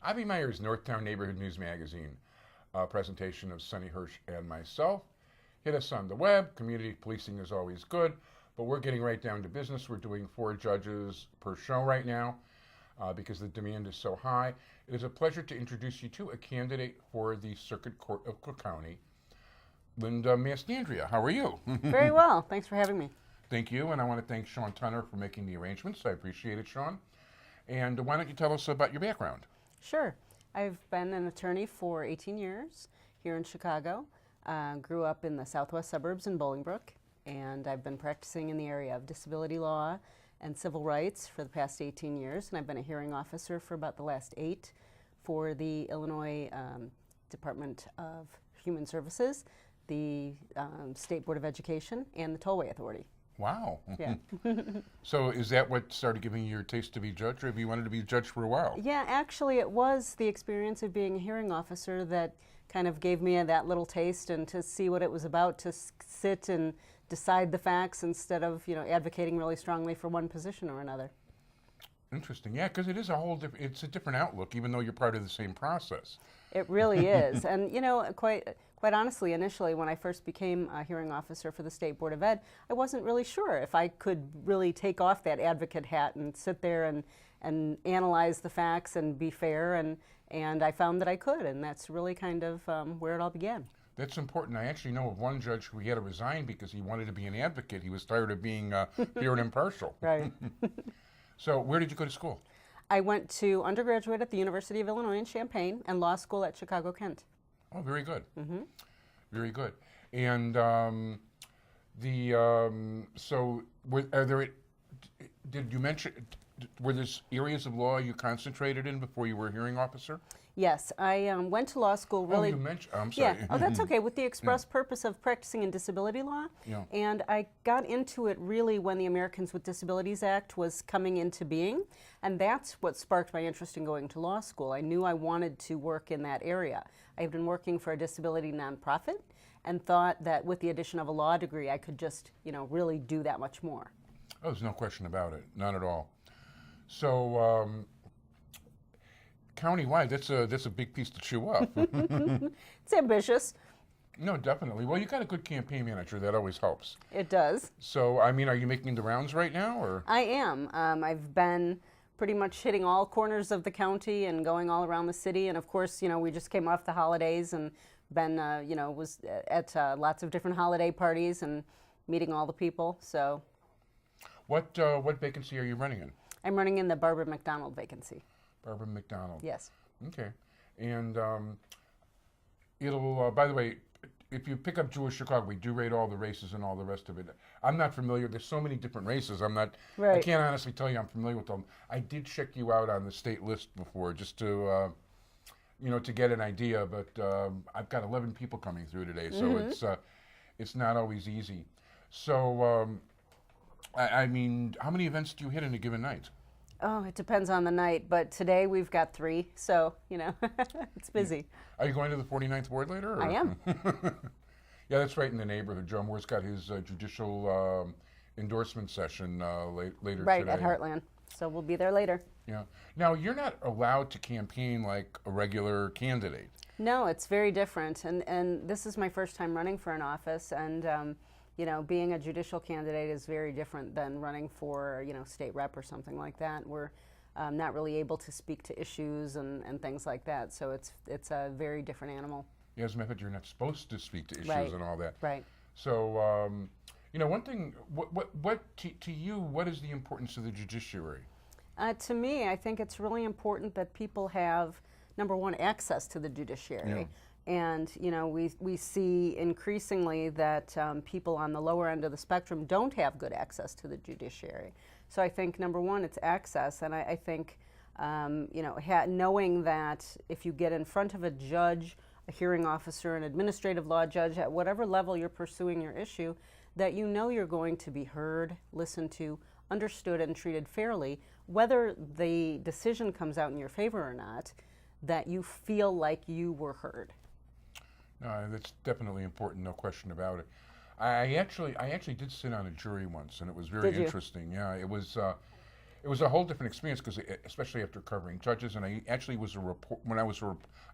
Avi Meyer's Northtown Neighborhood News Magazine, a presentation of Sonny Hirsch and myself. Hit us on the web. Community policing is always good, but we're getting right down to business. We're doing 4 judges per show right now because the demand is so high. It is a pleasure to introduce you to a candidate for the Circuit Court of Cook County, Linda Mastandrea. How are you? Very well. Thanks for having me. Thank you, and I want to thank Sean Tunner for making the arrangements. I appreciate it, Sean. And why don't you tell us about your background? Sure. I've been an attorney for 18 years here in Chicago. Grew up in the southwest suburbs in Bolingbrook, and I've been practicing in the area of disability law and civil rights for the past 18 years, and I've been a hearing officer for about the last 8 for the Illinois Department of Human Services, the State Board of Education, and the Tollway Authority. Wow. Yeah. So is that what started giving you your taste to be judge, or have you wanted to be a judge for a while? Yeah, actually it was the experience of being a hearing officer that kind of gave me that little taste, and to see what it was about to sit and decide the facts instead of, advocating really strongly for one position or another. Interesting. Yeah, because it is a whole different, it's a different outlook, even though you're part of the same process. It really is. And, quite honestly, initially when I first became a hearing officer for the State Board of Ed, I wasn't really sure if I could really take off that advocate hat and sit there and analyze the facts and be fair, and I found that I could, and that's really kind of where it all began. That's important. I actually know of one judge who had to resign because he wanted to be an advocate. He was tired of being fair and impartial. Right. So where did you go to school? I went to undergraduate at the University of Illinois in Champaign and law school at Chicago-Kent. Oh, very good. Mm-hmm. Very good. And so did you mention, were there areas of law you concentrated in before you were a hearing officer? Yes, I went to law school really. Oh, you mentioned, I'm sorry. Yeah, oh, that's okay, with the express purpose of practicing in disability law. Yeah. And I got into it really when the Americans with Disabilities Act was coming into being, and that's what sparked my interest in going to law school. I knew I wanted to work in that area. I had been working for a disability nonprofit and thought that with the addition of a law degree, I could just, really do that much more. Oh, there's no question about it, not at all. So, countywide, that's a big piece to chew up. It's ambitious. No, definitely. Well, you got a good campaign manager. That always helps. It does. So, I mean, are you making the rounds right now, or? I am. I've been pretty much hitting all corners of the county and going all around the city. And of course, we just came off the holidays and been, was at lots of different holiday parties and meeting all the people. So. What vacancy are you running in? I'm running in the Barbara McDonald vacancy. Barbara McDonald. Yes. Okay. And it'll, by the way, if you pick up Jewish Chicago, we do rate all the races and all the rest of it. I'm not familiar. There's so many different races. I can't honestly tell you I'm familiar with them. I did check you out on the state list before just to, to get an idea, but I've got 11 people coming through today, so it's not always easy. So, I mean, how many events do you hit in a given night? Oh, it depends on the night, but today we've got 3, so, it's busy. Are you going to the 49th Ward later? Or? I am. Yeah, that's right in the neighborhood. Joe Moore's got his judicial endorsement session later right, today. Right, at Heartland. So we'll be there later. Yeah. Now, you're not allowed to campaign like a regular candidate. No, it's very different, and this is my first time running for an office, and being a judicial candidate is very different than running for, state rep or something like that. We're not really able to speak to issues and things like that. So it's a very different animal. Yeah, as a matter of fact, you're not supposed to speak to issues and all that. Right. So, one thing, to you, what is the importance of the judiciary? To me, I think it's really important that people have, number one, access to the judiciary. Yeah. And we see increasingly that people on the lower end of the spectrum don't have good access to the judiciary. So I think number one, it's access, and I think knowing that if you get in front of a judge, a hearing officer, an administrative law judge, at whatever level you're pursuing your issue, that you're going to be heard, listened to, understood, and treated fairly, whether the decision comes out in your favor or not, that you feel like you were heard. No, that's definitely important, no question about it. I actually did sit on a jury once, and it was very interesting. Yeah, it was it was a whole different experience because, especially after covering judges, and I actually was a report when I was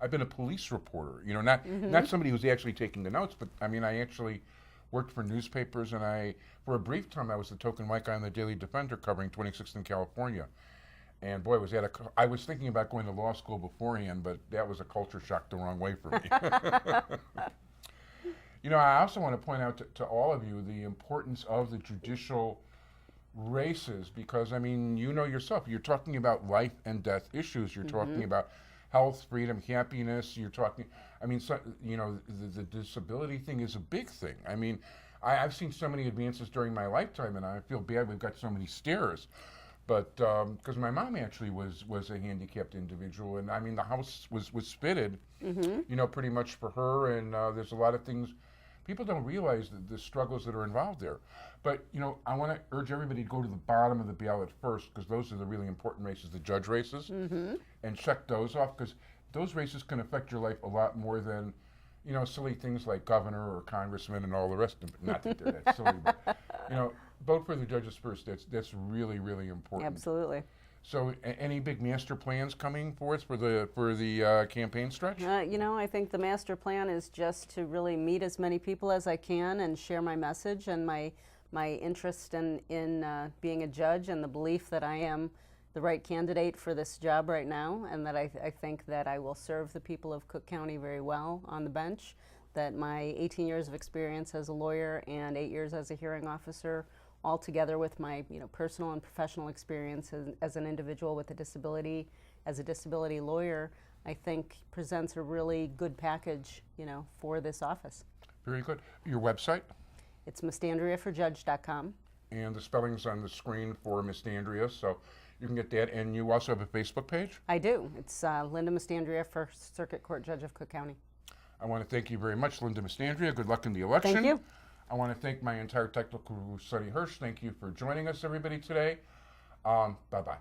I've been a police reporter. You know, not somebody who's actually taking the notes, but I mean, I actually worked for newspapers, and for a brief time, I was the token white guy on the Daily Defender covering 26th in California. And boy, I was thinking about going to law school beforehand, but that was a culture shock the wrong way for me. You know, I also want to point out to all of you the importance of the judicial races, because, I mean, you know yourself, you're talking about life and death issues. You're talking about health, freedom, happiness. You're talking, I mean, you know, the disability thing is a big thing. I mean, I've seen so many advances during my lifetime, and I feel bad we've got so many stairs. But because my mom actually was a handicapped individual, and I mean the house was fitted, you know, pretty much for her. And there's a lot of things people don't realize the struggles that are involved there. But you know, I want to urge everybody to go to the bottom of the ballot first, because those are the really important races, the judge races, and check those off, because those races can affect your life a lot more than, you know, silly things like governor or congressman and all the rest of it. Not that they're that silly, but you know. Vote for the judges first. That's really, really important. Absolutely. So, any big master plans coming for us for the campaign stretch? You know, I think the master plan is just to really meet as many people as I can and share my message and my interest in being a judge, and the belief that I am the right candidate for this job right now, and that I think that I will serve the people of Cook County very well on the bench. That my 18 years of experience as a lawyer and 8 years as a hearing officer, all together with my personal and professional experience as an individual with a disability, as a disability lawyer, I think presents a really good package, for this office. Very good. Your website? It's mastandreaforjudge.com. And the spelling's on the screen for Mastandrea, so you can get that. And you also have a Facebook page? I do. It's Linda Mastandrea, First Circuit Court Judge of Cook County. I want to thank you very much, Linda Mastandrea. Good luck in the election. Thank you. I want to thank my entire technical crew, Sonny Hirsch. Thank you for joining us, everybody, today. Bye-bye.